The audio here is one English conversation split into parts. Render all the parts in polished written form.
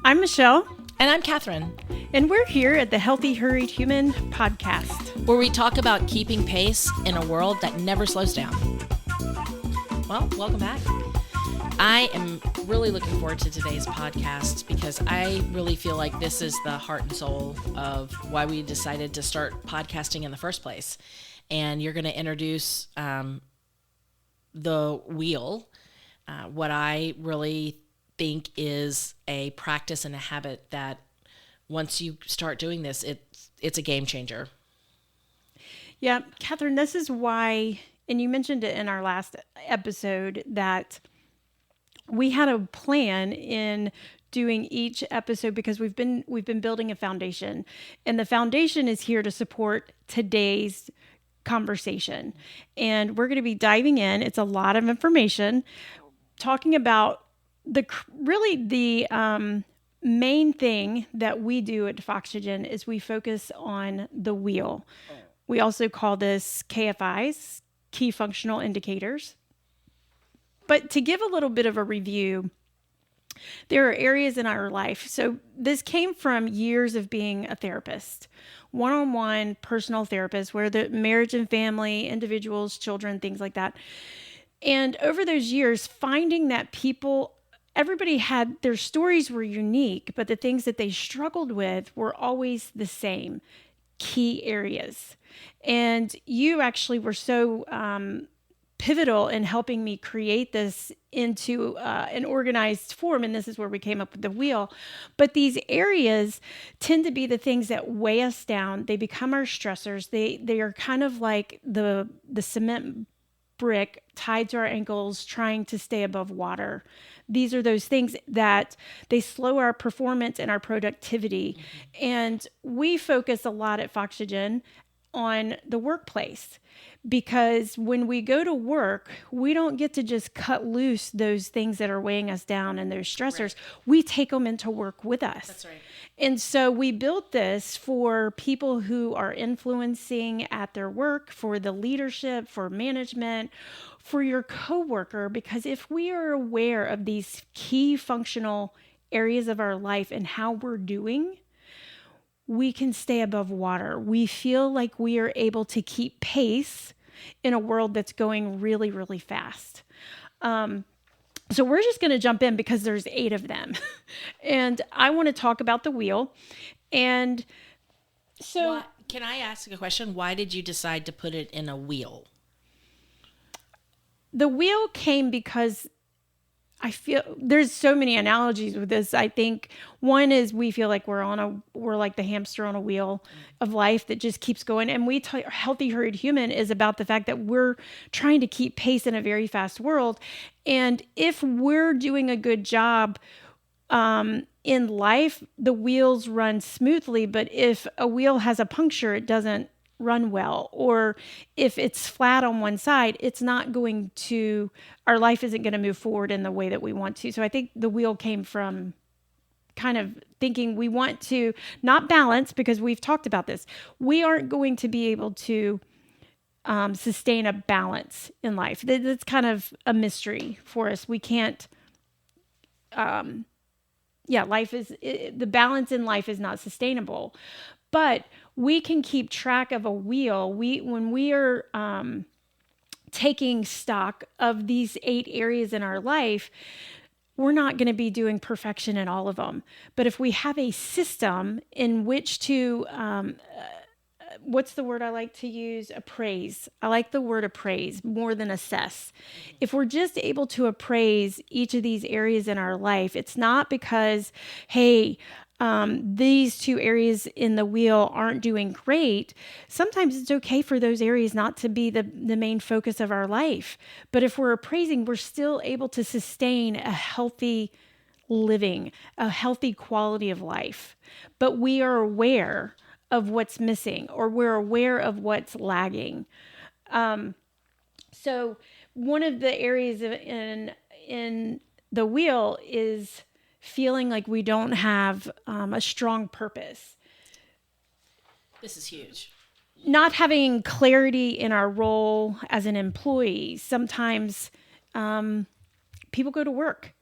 I'm Michelle. And I'm Katherine. And we're here at the Healthy Hurried Human Podcast, where we talk about keeping pace in a world that never slows down. Well, welcome back. I am really looking forward to today's podcast because I really feel like this is the heart and soul of why we decided to start podcasting in the first place. And you're going to introduce the wheel, what I really think is a practice and a habit that once you start doing this, it's a game changer. Yeah, Katherine, this is why, and you mentioned it in our last episode, that we had a plan in doing each episode because we've been building a foundation, and the foundation is here to support today's conversation. And we're going to be diving in. It's a lot of information talking about the main thing that we do at Foxygen is we focus on the wheel. We also call this KFIs, key functional indicators. But to give a little bit of a review, there are areas in our life. So this came from years of being a therapist, one-on-one personal therapist, where the marriage and family, individuals, children, things like that. And over those years, finding that everybody had, their stories were unique, but the things that they struggled with were always the same key areas. And you actually were so pivotal in helping me create this into an organized form. And this is where we came up with the wheel. But these areas tend to be the things that weigh us down. They become our stressors. They are kind of like the cement brick tied to our ankles, trying to stay above water. These are those things that they slow our performance and our productivity. Mm-hmm. And we focus a lot at Foxygen on the workplace, because when we go to work, we don't get to just cut loose those things that are weighing us down and those stressors. Right. We take them into work with us. That's right. And so we built this for people who are influencing at their work, for the leadership, for management, for your coworker, because if we are aware of these key functional areas of our life and how we're doing, we can stay above water. We feel like we are able to keep pace in a world that's going really, really fast. So we're just going to jump in because there's 8 of them. And I want to talk about the wheel. And so... Can I ask a question? Why did you decide to put it in a wheel? The wheel came because I feel there's so many analogies with this. I think one is we feel like we're like the hamster on a wheel of life that just keeps going. And Healthy Hurried Human is about the fact that we're trying to keep pace in a very fast world. And if we're doing a good job in life, the wheels run smoothly. But if a wheel has a puncture, it doesn't run well. Or if it's flat on one side, our life isn't going to move forward in the way that we want to. So I think the wheel came from kind of thinking we want to not balance, because we've talked about this. We aren't going to be able to sustain a balance in life. That's kind of a mystery for us. We can't, the balance in life is not sustainable. But we can keep track of a wheel. When we are taking stock of these 8 areas in our life, we're not going to be doing perfection in all of them. But if we have a system in which to, what's the word I like to use? Appraise. I like the word appraise more than assess. If we're just able to appraise each of these areas in our life, it's not because, hey, these 2 areas in the wheel aren't doing great. Sometimes it's okay for those areas not to be the main focus of our life. But if we're appraising, we're still able to sustain a healthy living, a healthy quality of life. But we are aware of what's missing, or we're aware of what's lagging. So one of the areas in the wheel is feeling like we don't have a strong purpose. This is huge. Not having clarity in our role as an employee. Sometimes people go to work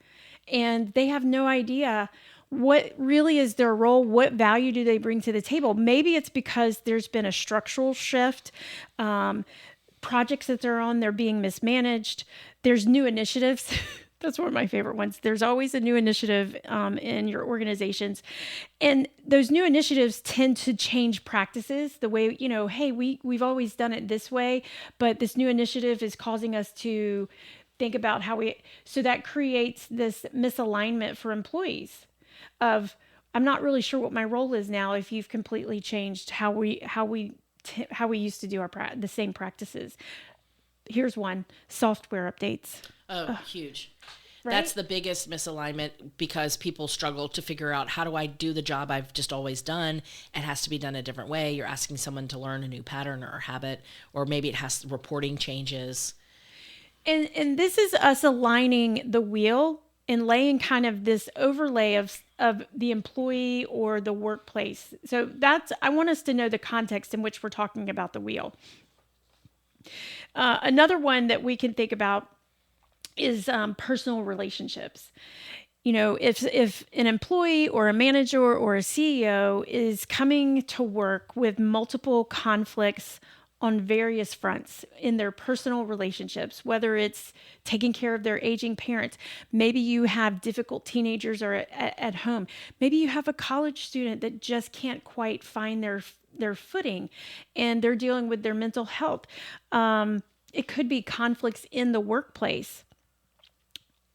and they have no idea what really is their role? What value do they bring to the table? Maybe it's because there's been a structural shift. Projects that they're on, they're being mismanaged. There's new initiatives. That's one of my favorite ones. There's always a new initiative in your organizations. And those new initiatives tend to change practices the way, hey, we've always done it this way, but this new initiative is causing us to think about so that creates this misalignment for employees of, I'm not really sure what my role is now if you've completely changed how we used to do the same practices. Here's one: software updates. Oh, huge. Right? That's the biggest misalignment, because people struggle to figure out, how do I do the job I've just always done? It has to be done a different way. You're asking someone to learn a new pattern or habit, or maybe it has reporting changes. And this is us aligning the wheel and laying kind of this overlay of the employee or the workplace. So I want us to know the context in which we're talking about the wheel. Another one that we can think about is personal relationships. If an employee or a manager or a CEO is coming to work with multiple conflicts on various fronts in their personal relationships, whether it's taking care of their aging parents, maybe you have difficult teenagers or at home, maybe you have a college student that just can't quite find their footing and they're dealing with their mental health. It could be conflicts in the workplace,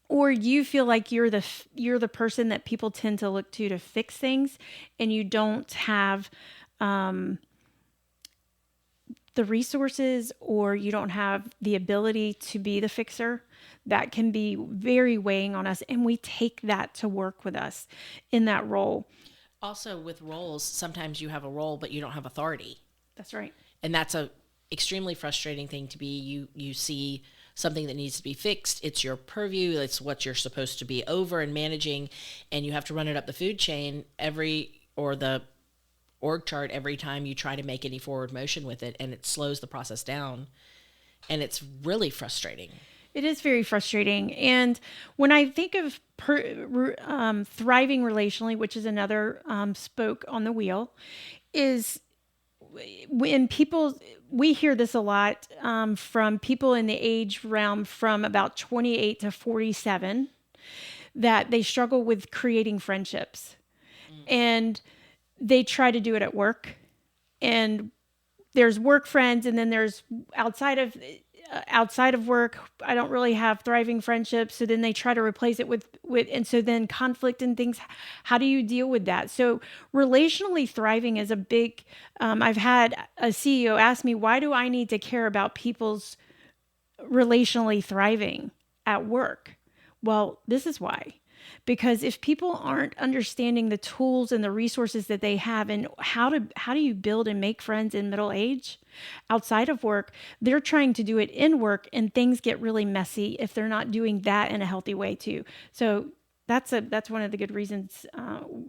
or you feel like you're the person that people tend to look to fix things, and you don't have the resources, or you don't have the ability to be the fixer. That can be very weighing on us, and we take that to work with us in that role. Also, with roles, sometimes you have a role, but you don't have authority. That's right. And that's a extremely frustrating thing to be. You see something that needs to be fixed. It's your purview. It's what you're supposed to be over and managing, and you have to run it up the food chain or the org chart every time you try to make any forward motion with it, and it slows the process down, and it's really frustrating. It is very frustrating. And when I think of thriving relationally, which is another spoke on the wheel, is when we hear this a lot from people in the age realm from about 28 to 47, that they struggle with creating friendships. And they try to do it at work, and there's work friends, and then there's outside of work, I don't really have thriving friendships. So then they try to replace it with, and so then conflict and things. How do you deal with that? So relationally thriving is a big, I've had a CEO ask me, why do I need to care about people's relationally thriving at work? Well, this is why. Because if people aren't understanding the tools and the resources that they have, and how do you build and make friends in middle age outside of work, they're trying to do it in work, and things get really messy if they're not doing that in a healthy way too. So that's one of the good reasons,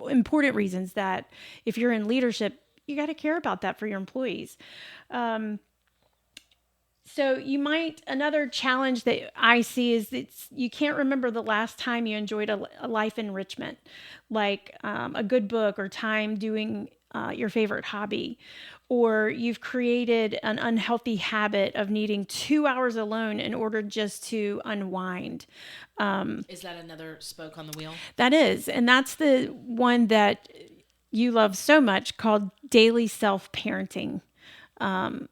important reasons, that if you're in leadership, you got to care about that for your employees. So another challenge that I see is that you can't remember the last time you enjoyed a life enrichment, like a good book or time doing your favorite hobby, or you've created an unhealthy habit of needing 2 hours alone in order just to unwind. Is that another spoke on the wheel? That is. And that's the one that you love so much, called daily self-parenting. I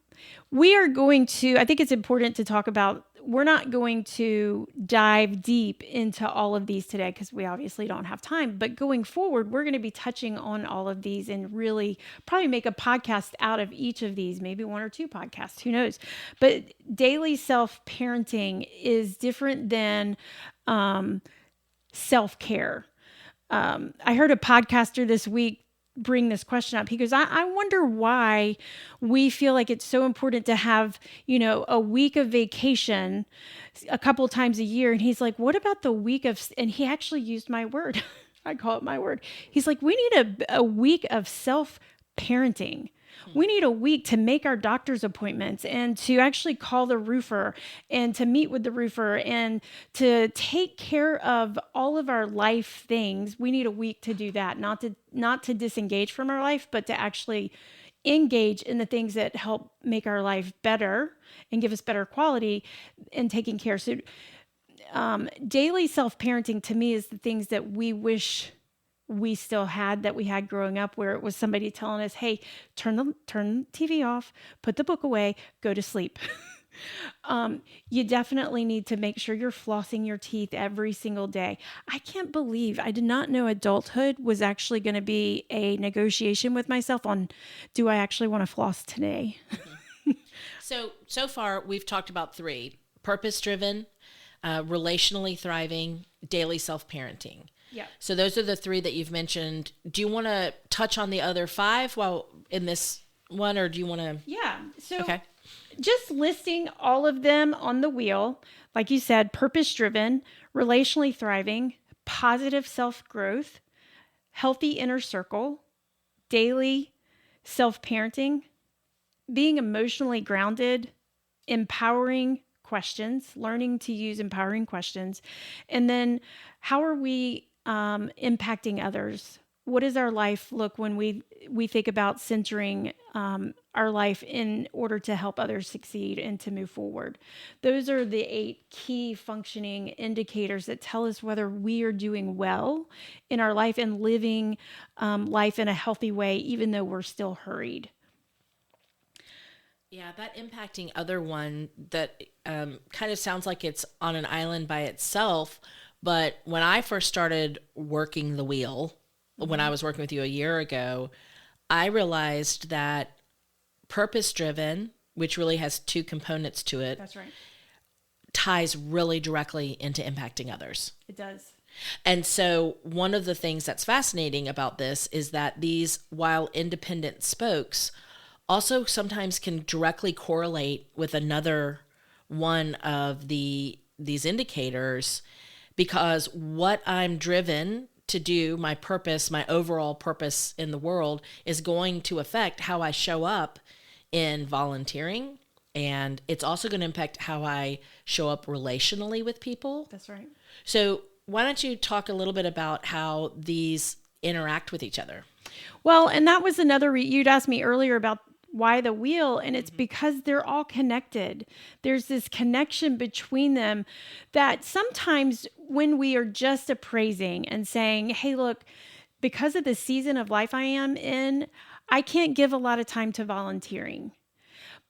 think it's important to talk about, we're not going to dive deep into all of these today because we obviously don't have time, but going forward, we're going to be touching on all of these and really probably make a podcast out of each of these, maybe 1 or 2 podcasts, who knows? But daily self-parenting is different than self-care. I heard a podcaster this week bring this question up. He goes, I wonder why we feel like it's so important to have, a week of vacation a couple times a year. And he's like, what about the week of, and he actually used my word. I call it my word. He's like, we need a week of parenting. We need a week to make our doctor's appointments and to actually call the roofer and to meet with the roofer and to take care of all of our life things. We need a week to do that, not to disengage from our life, but to actually engage in the things that help make our life better and give us better quality and taking care. So daily self-parenting to me is the things that we wish we still had, that we had growing up, where it was somebody telling us, hey, turn the TV off, put the book away, go to sleep. You definitely need to make sure you're flossing your teeth every single day. I can't believe I did not know adulthood was actually going to be a negotiation with myself on, do I actually want to floss today? So far we've talked about 3: purpose-driven, relationally thriving, daily self-parenting. Yeah. So those are the 3 that you've mentioned. Do you want to touch on the other 5 while in this one, or do you want to? Yeah. So Okay. Just listing all of them on the wheel, like you said, purpose-driven, relationally thriving, positive self-growth, healthy inner circle, daily self-parenting, being emotionally grounded, empowering questions, learning to use empowering questions, and then how are we impacting others? What does our life look when we think about centering our life in order to help others succeed and to move forward? Those are the 8 key functioning indicators that tell us whether we are doing well in our life and living life in a healthy way, even though we're still hurried. Yeah, that impacting other one, that kind of sounds like it's on an island by itself. But when I first started working the wheel, when I was working with you a year ago, I realized that purpose-driven, which really has 2 components to it, That's right. ties really directly into impacting others. It does. And so one of the things that's fascinating about this is that these, while independent spokes, also sometimes can directly correlate with another one of these indicators, because what I'm driven to do, my purpose, my overall purpose in the world, is going to affect how I show up in volunteering. And it's also going to impact how I show up relationally with people. That's right. So why don't you talk a little bit about how these interact with each other? Well, and that was another, you'd asked me earlier about why the wheel, and it's because they're all connected. There's this connection between them that sometimes when we are just appraising and saying, hey, look, because of the season of life I am in, I can't give a lot of time to volunteering.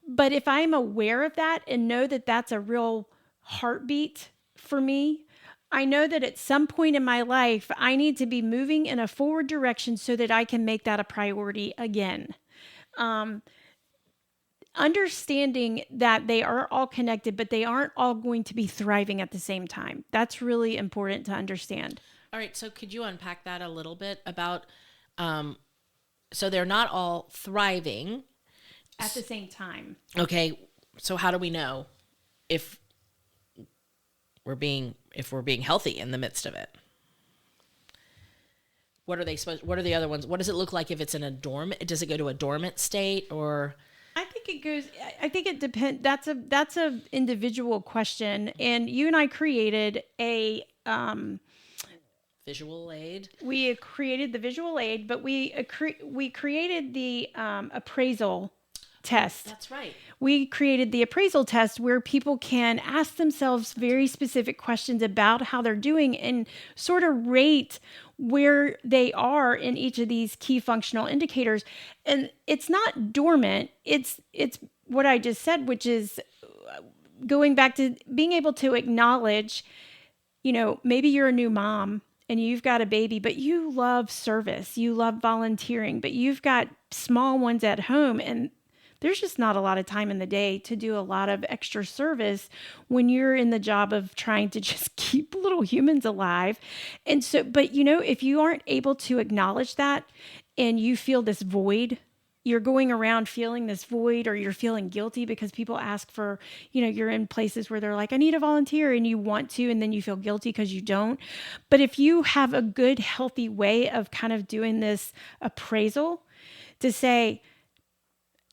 But if I'm aware of that and know that that's a real heartbeat for me, I know that at some point in my life, I need to be moving in a forward direction so that I can make that a priority again. Understanding that they are all connected, but they aren't all going to be thriving at the same time. That's really important to understand. All right. So could you unpack that a little bit about, so they're not all thriving At the same time. Okay. So how do we know if we're being healthy in the midst of it? What are the other ones? What does it look like if it's in a dormant? Does it go to a dormant state, or? I think it depends. That's a individual question. And you and I created a, visual aid. We created the visual aid, but we created the, appraisal test. That's right. We created the appraisal test where people can ask themselves very specific questions about how they're doing and sort of rate where they are in each of these key functional indicators. And it's not dormant. It's what I just said, which is going back to being able to acknowledge, maybe you're a new mom and you've got a baby, but you love service, you love volunteering, but you've got small ones at home, and there's just not a lot of time in the day to do a lot of extra service when you're in the job of trying to just keep little humans alive. And so, but if you aren't able to acknowledge that and you feel this void, you're going around feeling this void, or you're feeling guilty because people ask for, you're in places where they're like, I need a volunteer, and you want to, and then you feel guilty because you don't. But if you have a good, healthy way of kind of doing this appraisal to say,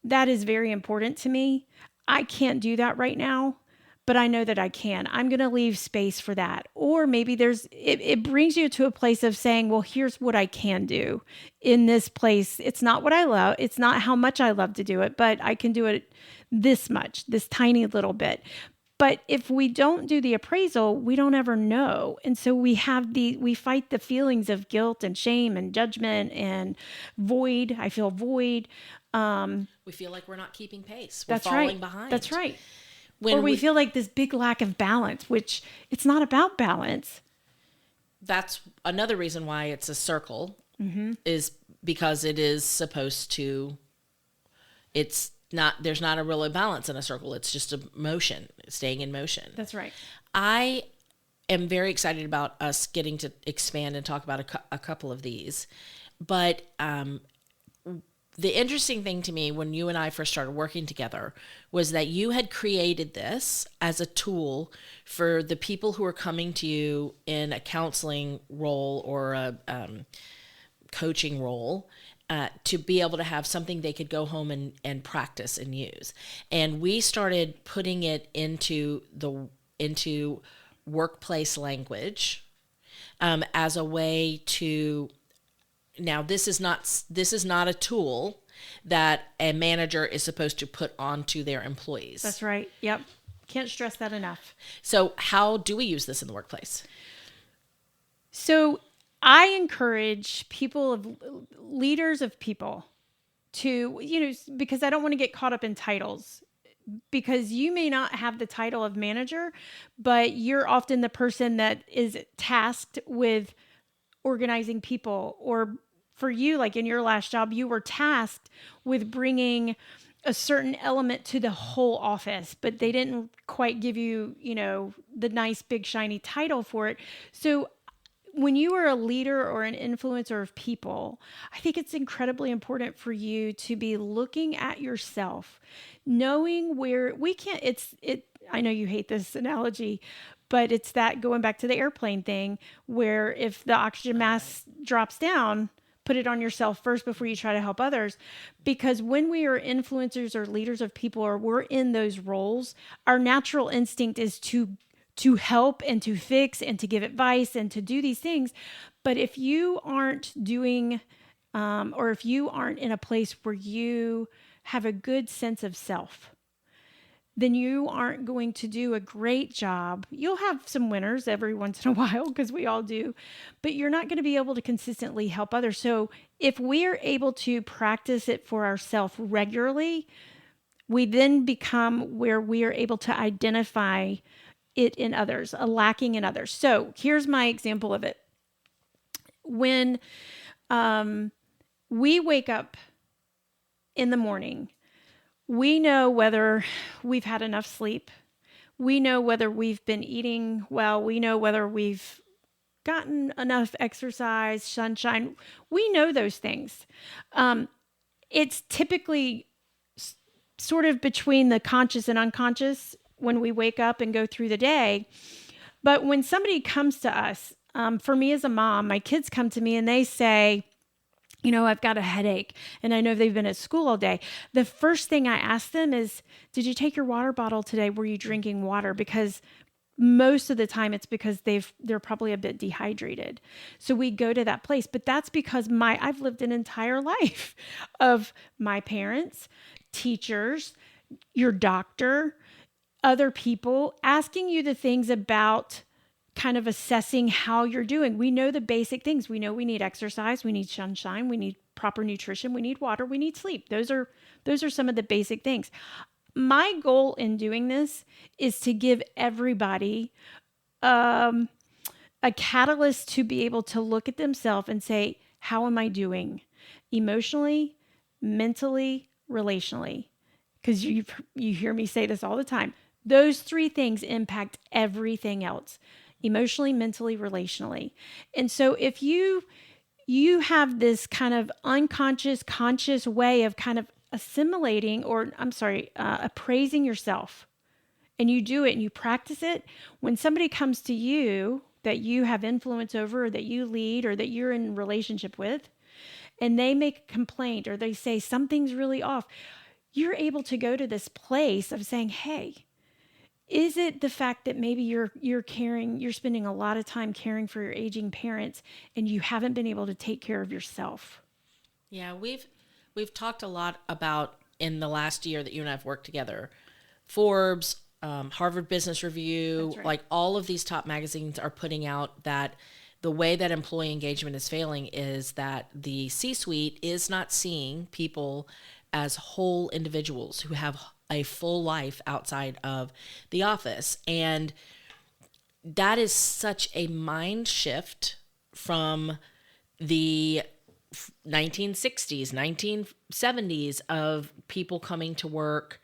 that is very important to me. I can't do that right now, but I know that I can. I'm going to leave space for that. Or maybe it brings you to a place of saying, well, here's what I can do in this place. It's not what I love. It's not how much I love to do it, but I can do it this much, this tiny little bit. But if we don't do the appraisal, we don't ever know. And so we fight the feelings of guilt and shame and judgment and void. I feel void. We feel like we're not keeping pace. We're falling behind. That's right. Or we feel like this big lack of balance, which it's not about balance. That's another reason why it's a circle, is because it is supposed to, there's not a real balance in a circle. It's just a motion, staying in motion. That's right. I am very excited about us getting to expand and talk about a couple of these. But the interesting thing to me when you and I first started working together was that you had created this as a tool for the people who are coming to you in a counseling role or a coaching role, to be able to have something they could go home and practice and use. And we started putting it into workplace language as a way to. Now, this is not a tool that a manager is supposed to put onto their employees. That's right. Yep. Can't stress that enough. So how do we use this in the workplace? So I encourage leaders of people to, because I don't want to get caught up in titles, because you may not have the title of manager, but you're often the person that is tasked with organizing people. Or for you, like in your last job, you were tasked with bringing a certain element to the whole office, but they didn't quite give you, the nice big shiny title for it. So when you are a leader or an influencer of people, I think it's incredibly important for you to be looking at yourself, knowing where I know you hate this analogy, but it's that going back to the airplane thing, where if the oxygen mask drops down, put it on yourself first before you try to help others. Because when we are influencers or leaders of people, or we're in those roles, our natural instinct is to help and to fix and to give advice and to do these things. But if you aren't doing, or if you aren't in a place where you have a good sense of self, then you aren't going to do a great job. You'll have some winners every once in a while, because we all do, but you're not going to be able to consistently help others. So if we are able to practice it for ourselves regularly, we then become where we are able to identify it in others, a lacking in others. So here's my example of it. When we wake up in the morning, we know whether we've had enough sleep. We know whether we've been eating well. We know whether we've gotten enough exercise, sunshine. We know those things. It's typically sort of between the conscious and unconscious when we wake up and go through the day. But when somebody comes to us, for me as a mom, my kids come to me and they say, I've got a headache, and I know they've been at school all day. The first thing I ask them is, did you take your water bottle today? Were you drinking water? Because most of the time it's because they're probably a bit dehydrated. So we go to that place, but that's because I've lived an entire life of my parents, teachers, your doctor, other people asking you the things about kind of assessing how you're doing. We know the basic things. We know we need exercise, we need sunshine, we need proper nutrition, we need water, we need sleep. Those are some of the basic things. My goal in doing this is to give everybody a catalyst to be able to look at themselves and say, how am I doing emotionally, mentally, relationally? Because you hear me say this all the time. Those three things impact everything else: emotionally, mentally, relationally. And so if you you have this kind of unconscious, conscious way of kind of assimilating, or appraising yourself. And you do it and you practice it. When somebody comes to you that you have influence over, or that you lead, or that you're in relationship with, and they make a complaint or they say something's really off, you're able to go to this place of saying, hey, is it the fact that maybe you're spending a lot of time caring for your aging parents and you haven't been able to take care of yourself? Yeah, we've talked a lot about, in the last year that you and I have worked together, Forbes, Harvard Business Review, Right. like all of these top magazines are putting out that the way that employee engagement is failing is that the C-suite is not seeing people as whole individuals who have a full life outside of the office. And that is such a mind shift from the 1960s, 1970s of people coming to work.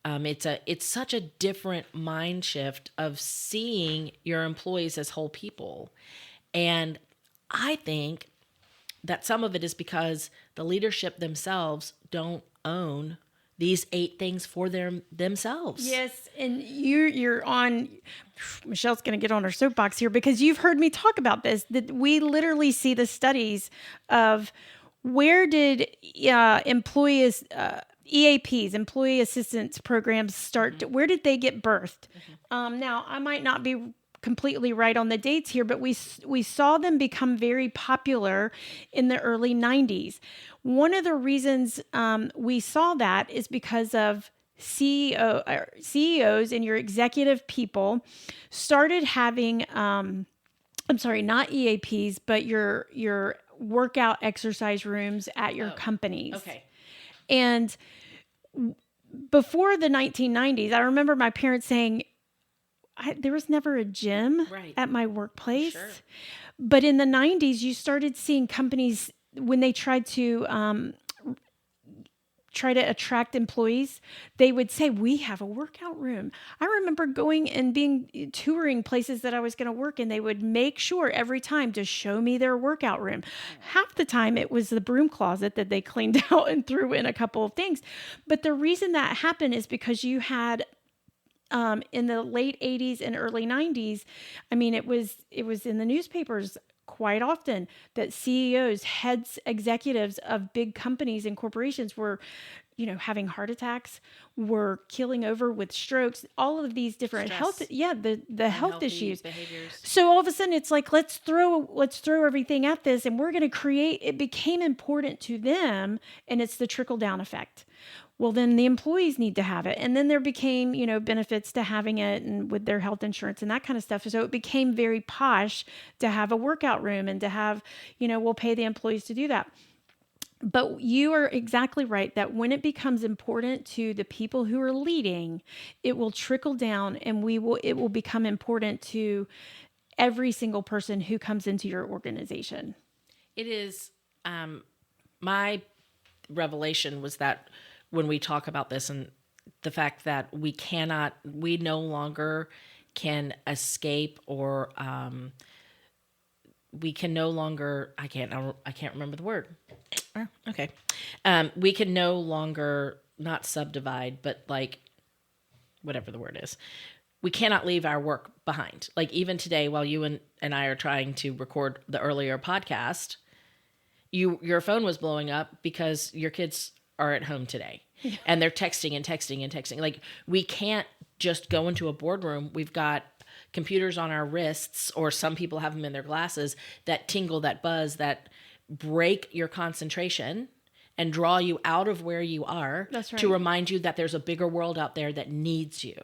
It's such a different mind shift of seeing your employees as whole people. And I think that some of it is because the leadership themselves don't own these 8 things for themselves. Yes, and you're on. Michelle's going to get on her soapbox here because you've heard me talk about this. That we literally see the studies of where did employees EAPs, employee assistance programs, start. Where did they get birthed? Now, I might not be completely right on the dates here, but we saw them become very popular in the early 90s. One of the reasons we saw that is because of CEOs and your executive people started having, not EAPs, but your workout exercise rooms at your companies. Okay. And before the 1990s, I remember my parents saying, there was never a gym at my workplace. Sure. But in the 90s, you started seeing companies, when they tried to attract employees, they would say, we have a workout room. I remember going and touring places that I was going to work, and they would make sure every time to show me their workout room. Half the time it was the broom closet that they cleaned out and threw in a couple of things. But the reason that happened is because you had, in the late 80s and early 90s, I mean, it was in the newspapers quite often that CEOs, heads, executives of big companies and corporations were, having heart attacks, were killing over with strokes, all of these different the health issues. Behaviors. So all of a sudden it's like, let's throw everything at this, and we're going to it became important to them, and it's the trickle down effect. Well, then the employees need to have it. And then there became, benefits to having it, and with their health insurance and that kind of stuff. So it became very posh to have a workout room and to have, we'll pay the employees to do that. But you are exactly right that when it becomes important to the people who are leading, it will trickle down, and it will become important to every single person who comes into your organization. It is, my revelation was that when we talk about this, and the fact that we no longer can escape, or we can no longer, I can't remember the word. Okay. We can no longer, not subdivide, but like whatever the word is. We cannot leave our work behind. Like even today, while you and I are trying to record the earlier podcast, your phone was blowing up because your kids are at home today, and they're texting and texting and texting. Like, we can't just go into a boardroom. We've got computers on our wrists, or some people have them in their glasses, that tingle, that buzz, that break your concentration and draw you out of where you are. That's right. To remind you that there's a bigger world out there that needs you.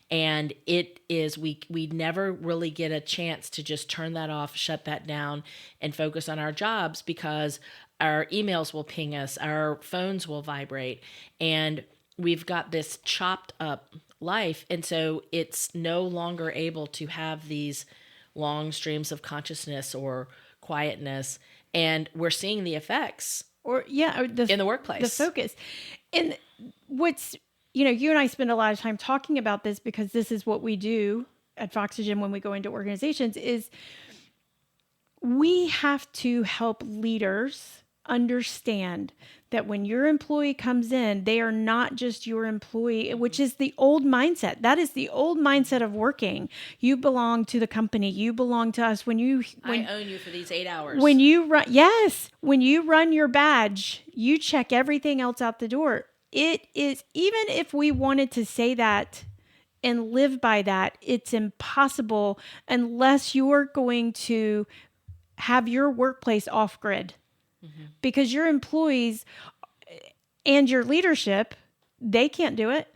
And it is, we never really get a chance to just turn that off, shut that down, and focus on our jobs, because our emails will ping us, our phones will vibrate, and we've got this chopped up life. And so it's no longer able to have these long streams of consciousness or quietness. And we're seeing the effects in the workplace. The focus. And what's, you and I spend a lot of time talking about this, because this is what we do at Foxygen when we go into organizations, is We have to help leaders understand that when your employee comes in, they are not just your employee, which is the old mindset. That is the old mindset of working. You belong to the company. You belong to us. When I own you for these 8 hours. when you run, yes, when you run your badge, you check everything else out the door. It is, even if we wanted to say that and live by that, it's impossible unless you're going to have your workplace off grid, because your employees and your leadership, they can't do it.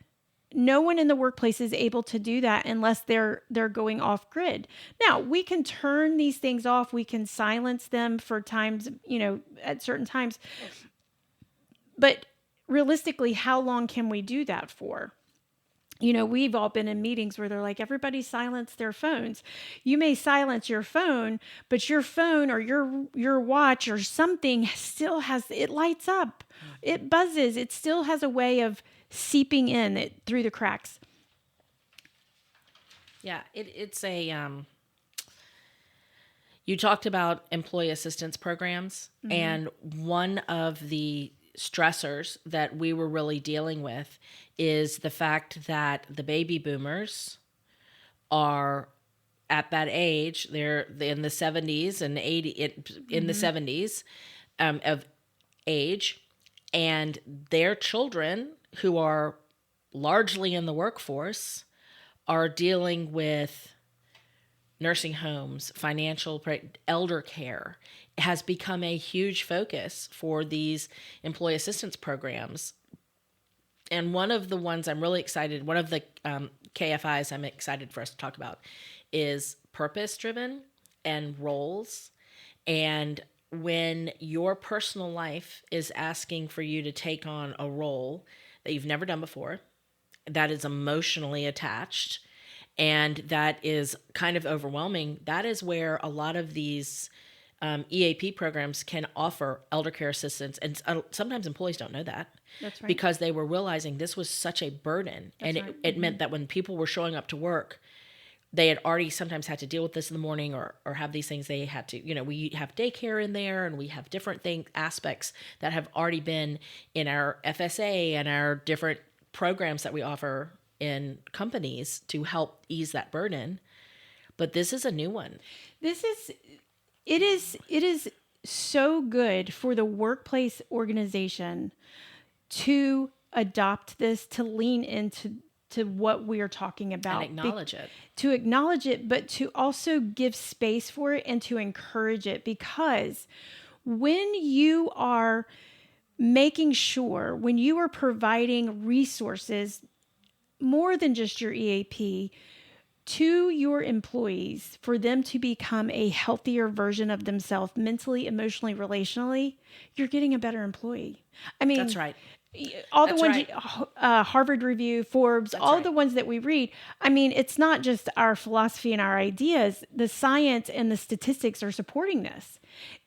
No one in the workplace is able to do that unless they're going off grid. Now, we can turn these things off. We can silence them for times, at certain times. But realistically, how long can we do that for? We've all been in meetings where they're like, everybody silence their phones. You may silence your phone, but your phone or your watch or something still has, it lights up. It buzzes. It still has a way of seeping in through the cracks. Yeah, it's you talked about employee assistance programs, and one of the stressors that we were really dealing with is the fact that the baby boomers are at that age. They're in the 70s and 80 in the 70s of age, and their children, who are largely in the workforce, are dealing with nursing homes, elder care. It has become a huge focus for these employee assistance programs. And one of the ones I'm really excited, one of the KFIs I'm excited for us to talk about is purpose-driven and roles. And when your personal life is asking for you to take on a role that you've never done before, that is emotionally attached, and that is kind of overwhelming, that is where a lot of these EAP programs can offer elder care assistance. And sometimes employees don't know that. That's right. Because they were realizing this was such a burden. That's and right. it meant that when people were showing up to work, they had already sometimes had to deal with this in the morning or have these things they had to, we have daycare in there, and we have different aspects that have already been in our FSA and our different programs that we offer in companies to help ease that burden. But this is a new one. It is so good for the workplace organization to adopt this, to lean into what we are talking about. And acknowledge it. To acknowledge it, but to also give space for it and to encourage it. Because when you are making sure, when you are providing resources, more than just your EAP, to your employees for them to become a healthier version of themselves, mentally, emotionally, relationally, you're getting a better employee. I mean, that's right. All the ones, Harvard Review, Forbes, that's all right. the ones that we read. I mean, it's not just our philosophy and our ideas. The science and the statistics are supporting this.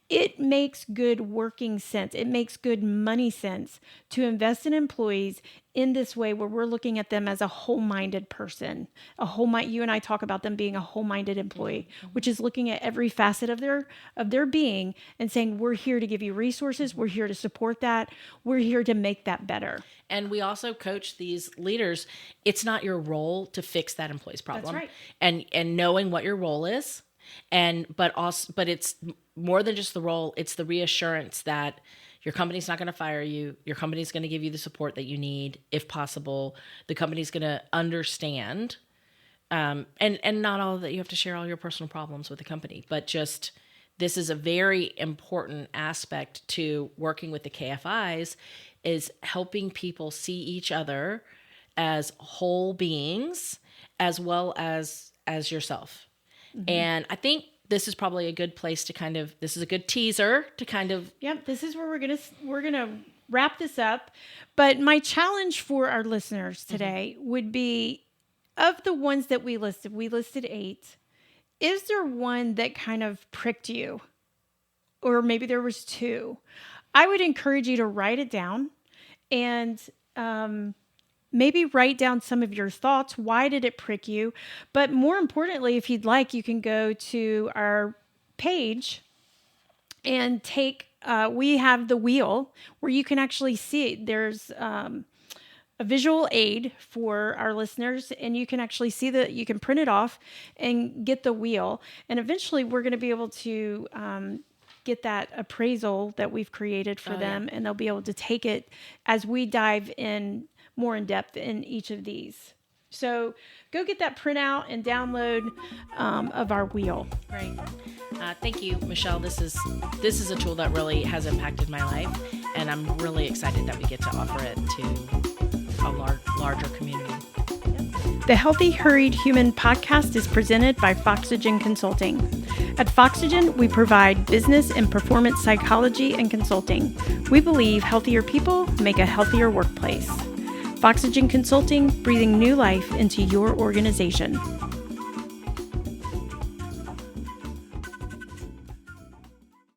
It makes good working sense. It makes good money sense to invest in employees in this way, where we're looking at them as a whole-minded person. You and I talk about them being a whole-minded employee, which is looking at every facet of their being and saying, we're here to give you resources. We're here to support that. We're here to make that better. And we also coach these leaders. It's not your role to fix that employee's problem. That's right. And knowing what your role is, but it's more than just the role. It's the reassurance that your company's not going to fire you. Your company's going to give you the support that you need, if possible. The company's going to understand, and not all that you have to share all your personal problems with the company, but just this is a very important aspect to working with the KFIs, is helping people see each other as whole beings as well as yourself. Mm-hmm. And I think this is probably a good place to this is a good teaser to kind of. Yep. This is where we're going to wrap this up. But my challenge for our listeners today would be, of the ones that we listed 8. Is there one that kind of pricked you? Or maybe there was 2. I would encourage you to write it down and, maybe write down some of your thoughts. Why did it prick you? But more importantly, if you'd like, you can go to our page and we have the wheel where you can actually see it. There's a visual aid for our listeners, and you can actually see you can print it off and get the wheel. And eventually we're going to be able to get that appraisal that we've created for them, and they'll be able to take it as we dive in more in depth in each of these. So go get that printout and download of our wheel. Great. Thank you, Michelle. This is a tool that really has impacted my life, and I'm really excited that we get to offer it to a larger community. The Healthy Hurried Human Podcast is presented by Foxygen Consulting. At Foxygen, we provide business and performance psychology and consulting. We believe healthier people make a healthier workplace. Foxygen Consulting, breathing new life into your organization.